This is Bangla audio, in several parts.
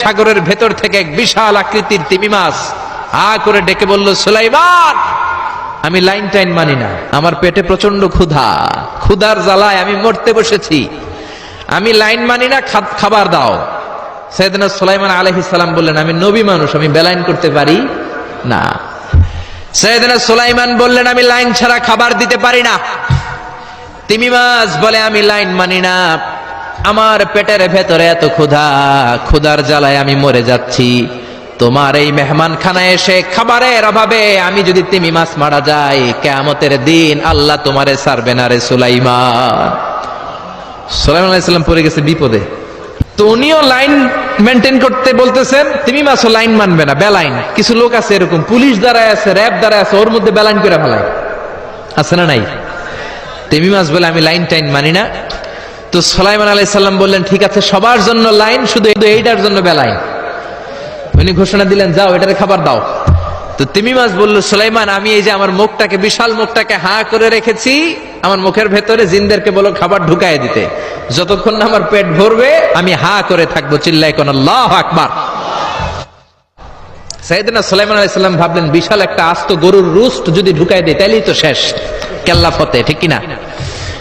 সাগরের ভেতর থেকে এক বিশাল আকৃতির তিমি মাছ আ করে ডেকে বলল, সুলাইমান, আমি লাইন টাইন মানি না, আমার পেটে প্রচন্ড ক্ষুধা, ক্ষুধার জ্বালায় আমি মরতে বসেছি, আমি লাইন মানি না, খাবার দাও। সাইয়েদনা সুলাইমান আলাইহিস সালাম বললেন, আমি নবী মানুষ, আমি বেলাইন করতে পারি না। সাইয়েদনা সুলাইমান বললেন, আমি লাইন ছাড়া খাবার দিতে পারি না। তিমি মাছ বলে, আমি লাইন মানি না, আমার পেটের ভেতরে এত ক্ষুধা, ক্ষুধার জ্বালায় আমি মরে যাচ্ছি, তোমার এই মেহমান খানায় এসে খাবারের অভাবে আমি যদি তিমি মাছ মারা যাই, কিয়ামতের দিন আল্লাহ তোমারে ছাড়বে না রে সুলাইমান। সুলাইমান আলাইহিস সালাম পড়ে গেছে বিপদে। তো উনিও লাইন মেনটেন করতে বলতেছেন, তিমি মাছও লাইন মানবে না, বেলাইন। কিছু লোক আছে এরকম, পুলিশ দাঁড়ায় আছে, র্যাব দাঁড়ায় আছে, ওর মধ্যে বেলাইন করে ফেলায়, আছে না নাই? তিমি মাছ বলে, আমি লাইন টাইন মানি না। তো সুলাইমান আলাইহিস সালাম বললেন, ঠিক আছে, সবার জন্য লাইন, শুধু এইটার জন্য বেলাইন। উনি ঘোষণা দিলেন, যাও এটারে খাবার দাও। তো তিমি মাছ বলল, সুলাইমান, আমি এই যে আমার মুখটাকে, বিশাল মুখটাকে হা করে রেখেছি, আমার মুখের ভেতরে জিনদেরকে বলো খাবার ঢুকায় দিতে, যতক্ষণ না আমার পেট ভরবে আমি হা করে থাকবো, চিল্লায় কোন আল্লাহু আকবার। সাইয়েদনা সুলাইমান আলাইহিস সালাম ভাবলেন, বিশাল একটা আস্ত গরুর রোস্ট যদি ঢুকায় দেয় তাহলেই তো শেষ, কেল্লা ফতে, ঠিক কিনা?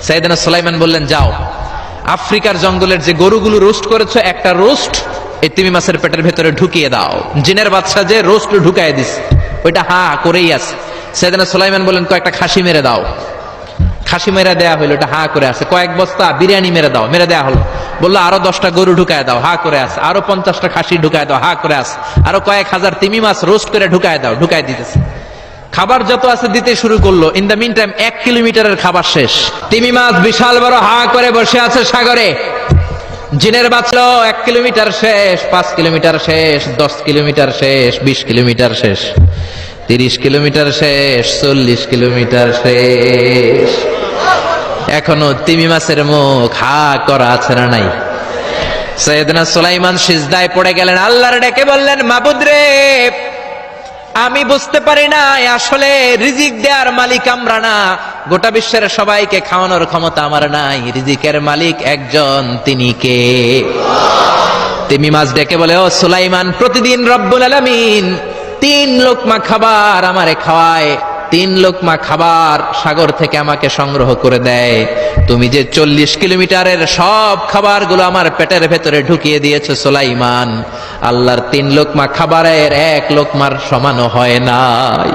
সাইয়েদনা সুলাইমান বললেন, যাও আফ্রিকার জঙ্গলের যে গরুগুলো রোস্ট করেছো, একটা রোস্ট এই তিমি মাছের পেটের ভেতরে ঢুকিয়ে দাও। জিনের বাদশা যে রোস্ট ঢুকায় দিস, ওইটা হা করেই আছে। সাইয়েদনা সুলাইমান বললেন, কয়েকটা খাসি মেরে দাও। খাসি মেরে দেয়া হলো, এটা হা করে আছে। কয়েক বস্তা বিরিয়ানি মেরে দাও, মেরে দেয়া হলো। বললো, আরো 10টা গরু ঢুকায় দাও, হা করে আছে। আরো 50টা খাসি ঢুকায় দাও, হা করে আছে। আরো কয়েক হাজার তিমি মাছ রোস্ট করে ঢুকায় দাও, ঢুকায় দিতেছে। খাবার যত আছে দিতে শুরু করলো। ইন দ্য মিন টাইম 1 কিলোমিটারের খাবার শেষ। তিমি মাছ বিশাল বড় হা করে বসে আছে সাগরে। জিনের বাঁচলো, 1 কিলোমিটার শেষ, 5 কিলোমিটার শেষ, 10 কিলোমিটার শেষ, 20 কিলোমিটার শেষ, 30 কিলোমিটার শেষ, 40 কিলোমিটার শেষ। এখনো তিমি মাছের মুখ হা করা আছে না নাই? সাইয়েদনা সুলাইমান সিজদায় পড়ে গেলেন, আল্লাহর ডেকে বললেন, মাবুদ রে, আমি বুঝতে পারি না আসলে রিজিক দেওয়ার মালিক আমরা না, গোটা বিশ্বের সবাইকে খাওয়ানোর ক্ষমতা আমার নাই, রিজিকের মালিক একজন, তিনি কে? তিমি মাছ ডেকে বলে, ও সুলাইমান, প্রতিদিন রব্বুল আলামিন 3 লোকমা খাবার আমারে খাওয়ায়, 3 লোকমা খাবার সাগর থেকে আমাকে সংগ্রহ করে দেয়। তুমি যে 40 কিলোমিটারের সব খাবারগুলো আমার পেটের ভেতরে ঢুকিয়ে দিয়েছো সুলাইমান, আল্লাহর 3 লোকমা খাবারের 1 লোকমার সমানও হয় নাই।